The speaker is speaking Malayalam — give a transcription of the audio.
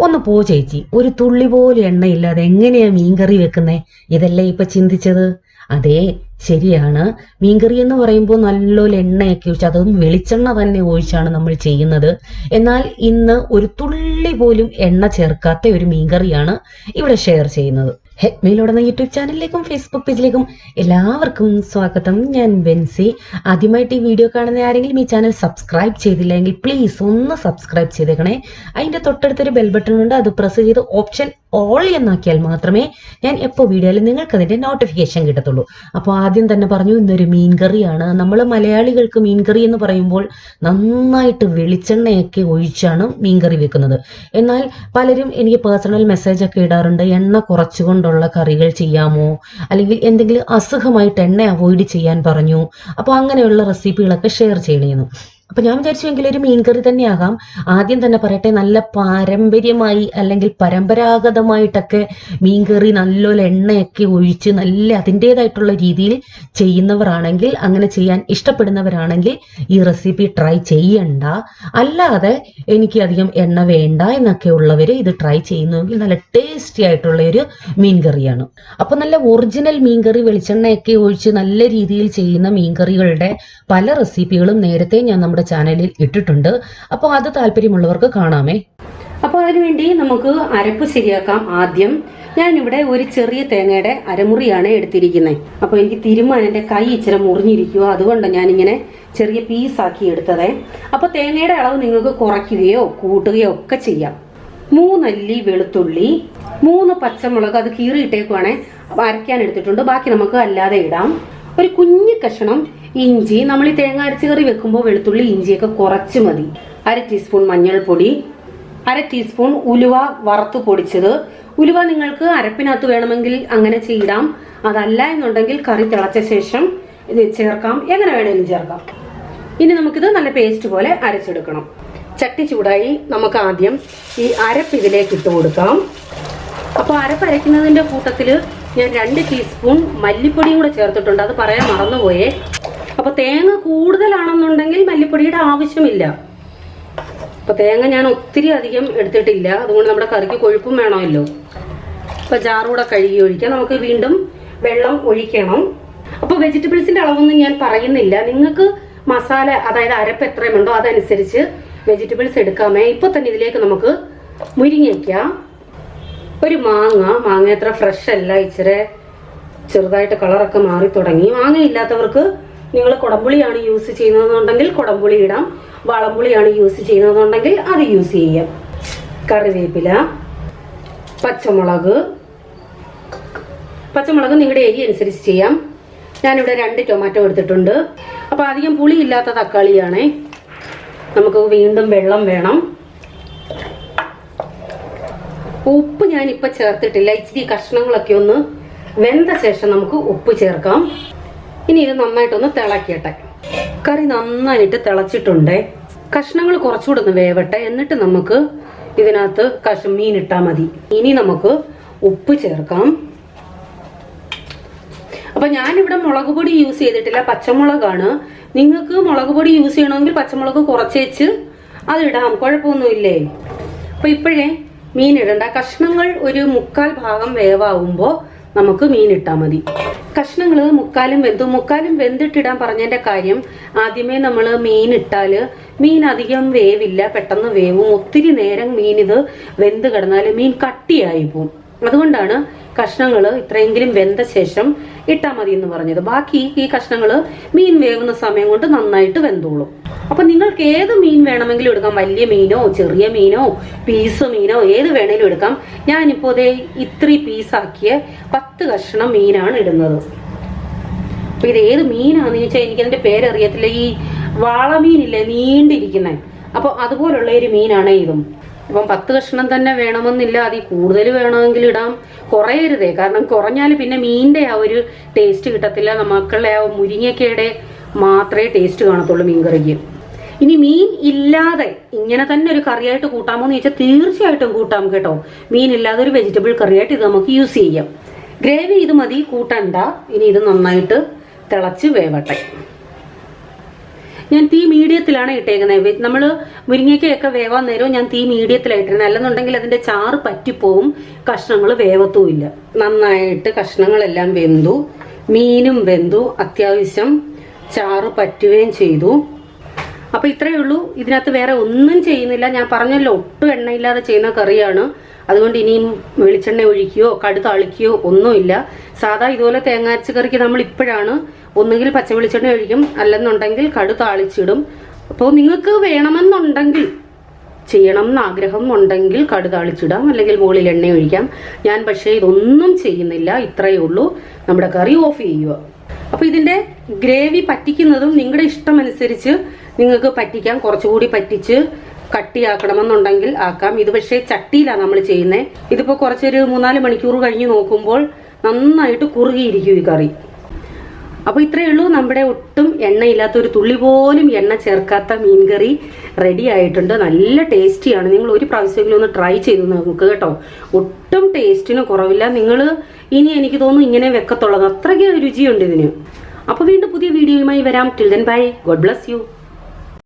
ഒന്ന് പോ ചേച്ചി, ഒരു തുള്ളി പോലും എണ്ണയില്ലാതെ എങ്ങനെയാ മീൻകറി വെക്കുന്നേ? ഇതല്ലേ ഇപ്പൊ ചിന്തിച്ചത്? അതെ, ശരിയാണ്. മീൻകറി എന്ന് പറയുമ്പോൾ നല്ലൊരു എണ്ണയൊക്കെ ഒഴിച്ച്, അതും വെളിച്ചെണ്ണ തന്നെ ഒഴിച്ചാണ് നമ്മൾ ചെയ്യുന്നത്. എന്നാൽ ഇന്ന് ഒരു തുള്ളി പോലും എണ്ണ ചേർക്കാത്ത ഒരു മീൻകറിയാണ് ഇവിടെ ഷെയർ ചെയ്യുന്നത്. ഹെഡ്മീലോടുന്ന യൂട്യൂബ് ചാനലിലേക്കും ഫേസ്ബുക്ക് പേജിലേക്കും എല്ലാവർക്കും സ്വാഗതം. ഞാൻ ബെൻസി. ആദ്യമായിട്ട് ഈ വീഡിയോ കാണുന്ന ആരെങ്കിലും ഈ ചാനൽ സബ്സ്ക്രൈബ് ചെയ്തില്ലെങ്കിൽ പ്ലീസ് ഒന്ന് സബ്സ്ക്രൈബ് ചെയ്തേക്കണേ. അതിന്റെ തൊട്ടടുത്തൊരു ബെൽ ബട്ടൺ ഉണ്ട്, അത് പ്രസ് ചെയ്ത് ഓപ്ഷൻ ഓൾ എന്നാക്കിയാൽ മാത്രമേ ഞാൻ എപ്പോൾ വീഡിയോയിലും നിങ്ങൾക്ക് അതിന്റെ നോട്ടിഫിക്കേഷൻ കിട്ടത്തുള്ളൂ. അപ്പോൾ ആദ്യം തന്നെ പറഞ്ഞു, ഇന്നൊരു മീൻകറിയാണ്. നമ്മൾ മലയാളികൾക്ക് മീൻകറി എന്ന് പറയുമ്പോൾ നന്നായിട്ട് വെളിച്ചെണ്ണയൊക്കെ ഒഴിച്ചാണ് മീൻകറി വെക്കുന്നത്. എന്നാൽ പലരും എനിക്ക് പേഴ്സണൽ മെസ്സേജ് ഒക്കെ ഇടാറുണ്ട്, എണ്ണ കുറച്ചുകൊണ്ടുള്ള കറികൾ ചെയ്യാമോ, അല്ലെങ്കിൽ എന്തെങ്കിലും അസുഖമായിട്ട് എണ്ണ അവോയ്ഡ് ചെയ്യാൻ പറഞ്ഞു. അപ്പോൾ അങ്ങനെയുള്ള റെസിപ്പികളൊക്കെ ഷെയർ ചെയ്യണമെന്ന്. അപ്പൊ ഞാൻ വിചാരിച്ചുവെങ്കിൽ ഒരു മീൻകറി തന്നെയാകാം. ആദ്യം തന്നെ പറയട്ടെ, നല്ല പാരമ്പര്യമായി അല്ലെങ്കിൽ പരമ്പരാഗതമായിട്ടൊക്കെ മീൻകറി നല്ലൊരു എണ്ണയൊക്കെ ഒഴിച്ച് നല്ല അതിൻ്റെതായിട്ടുള്ള രീതിയിൽ ചെയ്യുന്നവരാണെങ്കിൽ, അങ്ങനെ ചെയ്യാൻ ഇഷ്ടപ്പെടുന്നവരാണെങ്കിൽ ഈ റെസിപ്പി ട്രൈ ചെയ്യണ്ട. അല്ലാതെ എനിക്ക് അധികം എണ്ണ വേണ്ട എന്നൊക്കെ ഉള്ളവര് ഇത് ട്രൈ ചെയ്യുന്നുവെങ്കിൽ നല്ല ടേസ്റ്റി ആയിട്ടുള്ള ഒരു മീൻകറിയാണ്. അപ്പൊ നല്ല ഒറിജിനൽ മീൻകറി വെളിച്ചെണ്ണയൊക്കെ ഒഴിച്ച് നല്ല രീതിയിൽ ചെയ്യുന്ന മീൻകറികളുടെ പല റെസിപ്പികളും നേരത്തെ ഞാൻ നമ്മുടെ ചാനലിൽ ഇട്ടിട്ടുണ്ട്. അപ്പോൾ അത് താല്പര്യമുള്ളവർക്ക് കാണാമേ. അപ്പോൾ അതിനുവേണ്ടി നമുക്ക് അരപ്പ് ശരിയാക്കാം. ആദ്യം ഞാനിവിടെ ഒരു ചെറിയ തേങ്ങയുടെ അരമുറിയാണ് എടുത്തിരിക്കുന്നത്. അപ്പോൾ എനിക്ക് തിരുമ്മാൻ എൻ്റെ കൈ ഇച്ചിരി മുറിഞ്ഞിരിക്കുക, അതുകൊണ്ട് ഞാനിങ്ങനെ ചെറിയ പീസാക്കി എടുത്തതേ. അപ്പോൾ തേങ്ങയുടെ അളവ് നിങ്ങൾക്ക് കുറയ്ക്കുകയോ കൂട്ടുകയോ ഒക്കെ ചെയ്യാം. 3 അല്ലി വെളുത്തുള്ളി, 3 പച്ചമുളക്, അത് കീറിയിട്ടേക്കുവാണേ അരയ്ക്കാൻ എടുത്തിട്ടുണ്ട്. ബാക്കി നമുക്ക് അല്ലാതെ ഇടാം. ഒരു കുഞ്ഞു കഷ്ണം ഇഞ്ചി. നമ്മൾ ഈ തേങ്ങ അരച്ച് കറി വെക്കുമ്പോൾ വെളുത്തുള്ളി ഇഞ്ചിയൊക്കെ കുറച്ച് മതി. 1/2 ടീസ്പൂൺ മഞ്ഞൾപ്പൊടി, 1/2 ടീസ്പൂൺ ഉലുവ വറുത്ത് പൊടിച്ചത്. ഉലുവ നിങ്ങൾക്ക് അരപ്പിനകത്ത് വേണമെങ്കിൽ അങ്ങനെ ചെയ്യിടാം, അതല്ല എന്നുണ്ടെങ്കിൽ കറി തിളച്ച ശേഷം ഇത് ചേർക്കാം, എങ്ങനെ വേണമെങ്കിലും ചേർക്കാം. ഇനി നമുക്കിത് നല്ല പേസ്റ്റ് പോലെ അരച്ചെടുക്കണം. ചട്ടി ചൂടായി, നമുക്ക് ആദ്യം ഈ അരപ്പ് ഇതിലേക്ക് ഇട്ട് കൊടുക്കാം. അപ്പോൾ അരപ്പ് അരയ്ക്കുന്നതിന്റെ കൂട്ടത്തിൽ ഞാൻ 2 ടീസ്പൂൺ മല്ലിപ്പൊടിയും കൂടെ ചേർത്തിട്ടുണ്ട്, അത് പറയാൻ മറന്നുപോയേ. അപ്പൊ തേങ്ങ കൂടുതലാണെന്നുണ്ടെങ്കിൽ മല്ലിപ്പൊടിയുടെ ആവശ്യമില്ല. അപ്പൊ തേങ്ങ ഞാൻ ഒത്തിരി അധികം എടുത്തിട്ടില്ല, അതുകൊണ്ട് നമ്മുടെ കറിക്ക് കൊഴുപ്പും വേണമല്ലോ. അപ്പൊ ജാറൂടെ കഴുകി ഒഴിക്കാം. നമുക്ക് വീണ്ടും വെള്ളം ഒഴിക്കണം. അപ്പൊ വെജിറ്റബിൾസിന്റെ അളവൊന്നും ഞാൻ പറയുന്നില്ല, നിങ്ങൾക്ക് മസാല അതായത് അരപ്പ് എത്രയുമുണ്ടോ അതനുസരിച്ച് വെജിറ്റബിൾസ് എടുക്കാമേ. ഇപ്പൊ തന്നെ ഇതിലേക്ക് നമുക്ക് മുരിങ്ങയ്ക്ക, ഒരു മാങ്ങ എത്ര ഫ്രഷ് അല്ല, ഇച്ചിരി ചെറുതായിട്ട് കളറൊക്കെ മാറി തുടങ്ങി. മാങ്ങ ഇല്ലാത്തവർക്ക് നിങ്ങൾ കുടംപുളിയാണ് യൂസ് ചെയ്യുന്നതെന്നുണ്ടെങ്കിൽ കുടംപുളി ഇടാം, വളംപുളിയാണ് യൂസ് ചെയ്യുന്നതെന്നുണ്ടെങ്കിൽ അത് യൂസ് ചെയ്യാം. കറിവേപ്പില, പച്ചമുളക് നിങ്ങളുടെ ഏരിയ അനുസരിച്ച് ചെയ്യാം. ഞാനിവിടെ 2 ടൊമാറ്റോ എടുത്തിട്ടുണ്ട്. അപ്പൊ അധികം പുളി ഇല്ലാത്ത തക്കാളിയാണേ. നമുക്ക് വീണ്ടും വെള്ളം വേണം. ഉപ്പ് ഞാനിപ്പോൾ ചേർത്തിട്ടില്ല, ഇച്ചിരി കഷ്ണങ്ങളൊക്കെ ഒന്ന് വെന്ത ശേഷം നമുക്ക് ഉപ്പ് ചേർക്കാം. ഇനി ഇത് നന്നായിട്ടൊന്ന് തിളക്കട്ടെ. കറി നന്നായിട്ട് കഷ്ണങ്ങൾ കുറച്ചുകൂടെ ഒന്ന് വേവട്ടെ, എന്നിട്ട് നമുക്ക് ഇതിനകത്ത് മീൻ ഇട്ടാൽ മതി. ഇനി നമുക്ക് ഉപ്പ് ചേർക്കാം. അപ്പൊ ഞാനിവിടെ മുളക് പൊടി യൂസ് ചെയ്തിട്ടില്ല, പച്ചമുളകാണ്. നിങ്ങൾക്ക് മുളക് പൊടി യൂസ് ചെയ്യണമെങ്കിൽ പച്ചമുളക് കുറച്ചേച്ച് അത് ഇടാം, കുഴപ്പമൊന്നുമില്ലേ. അപ്പൊ ഇപ്പോഴേ മീൻ ഇടണ്ട. കഷ്ണങ്ങൾ ഒരു 3/4 ഭാഗം വേവാകുമ്പോൾ നമുക്ക് മീൻ ഇട്ടാൽ മതി. കഷ്ണങ്ങൾ മുക്കാലും വെന്തിട്ടിടാൻ പറഞ്ഞതിന്റെ കാര്യം, ആദ്യമേ നമ്മൾ മീൻ ഇട്ടാല് മീൻ അധികം വേവില്ല, പെട്ടെന്ന് വേവും. ഒത്തിരി നേരം മീൻ ഇത് വെന്ത് കിടന്നാൽ മീൻ കട്ടിയായി പോവും. അതുകൊണ്ടാണ് കഷ്ണങ്ങൾ ഇത്രയെങ്കിലും വെന്ത ശേഷം ഇട്ടാൽ മതി എന്ന് പറഞ്ഞത്. ബാക്കി ഈ കഷ്ണങ്ങൾ മീൻ വേവുന്ന സമയം കൊണ്ട് നന്നായിട്ട് വെന്തോളും. അപ്പൊ നിങ്ങൾക്ക് ഏത് മീൻ വേണമെങ്കിലും എടുക്കാം, വലിയ മീനോ ചെറിയ മീനോ പീസ് മീനോ ഏത് വേണേലും എടുക്കാം. ഞാനിപ്പോ ഇത്രയും പീസാക്കിയ 10 കഷ്ണം മീനാണ് ഇടുന്നത്. അപ്പൊ ഇത് ഏത് മീനാന്ന് ചോദിച്ചാൽ എനിക്കതിന്റെ പേരറിയത്തില്ല. ഈ വാളമീനില്ലേ നീണ്ടിരിക്കുന്നേ, അപ്പൊ അതുപോലുള്ള ഒരു മീനാണ് ഇതും. അപ്പം 10 കഷ്ണം തന്നെ വേണമെന്നില്ല, അതിൽ കൂടുതൽ വേണമെങ്കിൽ ഇടാം. കുറയരുതേ, കാരണം കുറഞ്ഞാൽ പിന്നെ മീനിന്റെ ആ ഒരു ടേസ്റ്റ് കിട്ടത്തില്ല. മക്കളുടെ ആ മുരിങ്ങയ്ക്കയുടെ മാത്രമേ ടേസ്റ്റ് കാണത്തുള്ളൂ മീൻകറിക്ക്. ഇനി മീൻ ഇല്ലാതെ ഇങ്ങനെ തന്നെ ഒരു കറിയായിട്ട് കൂട്ടാമോ എന്ന് ചോദിച്ചാൽ തീർച്ചയായിട്ടും കൂട്ടാം കേട്ടോ. മീൻ ഇല്ലാതെ ഒരു വെജിറ്റബിൾ കറിയായിട്ട് ഇത് നമുക്ക് യൂസ് ചെയ്യാം. ഗ്രേവി ഇത് മതി, കൂട്ടണ്ട. ഇനി ഇത് നന്നായിട്ട് തിളച്ച് വേവട്ടെ. ഞാൻ തീ മീഡിയത്തിലാണ് ഇട്ടേക്കുന്നത്. നമ്മൾ മുരിങ്ങയ്ക്കൊക്കെ വേവാൻ നേരവും ഞാൻ തീ മീഡിയത്തിലായിട്ടിരുന്നത്, അല്ലെന്നുണ്ടെങ്കിൽ അതിന്റെ ചാറ് പറ്റിപ്പോവും, കഷ്ണങ്ങൾ വേവത്തുമില്ല. നന്നായിട്ട് കഷ്ണങ്ങളെല്ലാം വെന്തു, മീനും വെന്തു, അത്യാവശ്യം ചാറ് പറ്റുകയും ചെയ്തു. അപ്പൊ ഇത്രയേ ഉള്ളൂ. ഇതിനകത്ത് വേറെ ഒന്നും ചെയ്യുന്നില്ല. ഞാൻ പറഞ്ഞല്ലോ, ഒട്ടും എണ്ണയില്ലാതെ ചെയ്യുന്ന കറിയാണ്. അതുകൊണ്ട് ഇനിയും വെളിച്ചെണ്ണ ഒഴിക്കുകയോ കടു താളിക്കുകയോ ഒന്നുമില്ല. സാധാ ഇതുപോലെ തേങ്ങ അരച്ച കറിക്ക് നമ്മൾ ഇപ്പോഴാണ് ഒന്നുകിൽ പച്ച വെളിച്ചെണ്ണ ഒഴിക്കും, അല്ലെന്നുണ്ടെങ്കിൽ കടു താളിച്ചിടും. അപ്പോൾ നിങ്ങൾക്ക് വേണമെന്നുണ്ടെങ്കിൽ, ചെയ്യണം എന്ന് ആഗ്രഹം ഉണ്ടെങ്കിൽ കടു താളിച്ചിടാം, അല്ലെങ്കിൽ മുകളിൽ എണ്ണ ഒഴിക്കാം. ഞാൻ പക്ഷേ ഇതൊന്നും ചെയ്യുന്നില്ല. ഇത്രയേ ഉള്ളൂ. നമ്മുടെ കറി ഓഫ് ചെയ്യുക. അപ്പൊ ഇതിന്റെ ഗ്രേവി പറ്റിക്കുന്നതും നിങ്ങളുടെ ഇഷ്ടമനുസരിച്ച് നിങ്ങൾക്ക് പറ്റിക്കാം. കുറച്ചുകൂടി പറ്റിച്ച് കട്ടിയാക്കണമെന്നുണ്ടെങ്കിൽ ആക്കാം. ഇത് പക്ഷേ ചട്ടിയിലാണ് നമ്മൾ ചെയ്യുന്നത്. ഇതിപ്പോ കുറച്ചൊരു 3-4 മണിക്കൂർ കഴിഞ്ഞ് നോക്കുമ്പോൾ നന്നായിട്ട് കുറുകിയിരിക്കും ഈ കറി. അപ്പൊ ഇത്രയേ ഉള്ളൂ. നമ്മുടെ ഒട്ടും എണ്ണയില്ലാത്ത, ഒരു തുള്ളി പോലും എണ്ണ ചേർക്കാത്ത മീൻകറി റെഡി ആയിട്ടുണ്ട്. നല്ല ടേസ്റ്റിയാണ്. നിങ്ങൾ ഒരു പ്രാവശ്യമെങ്കിലും ഒന്ന് ട്രൈ ചെയ്ത് നോക്കുക കേട്ടോ. ഒട്ടും ടേസ്റ്റിന് കുറവില്ല. നിങ്ങൾ ഇനി എനിക്ക് തോന്നുന്നു ഇങ്ങനെ വെക്കത്തുള്ളത്, അത്രയ്ക്ക് രുചിയുണ്ട് ഇതിന്. അപ്പൊ വീണ്ടും പുതിയ വീഡിയോയുമായി വരാം. Till then bye. God bless you.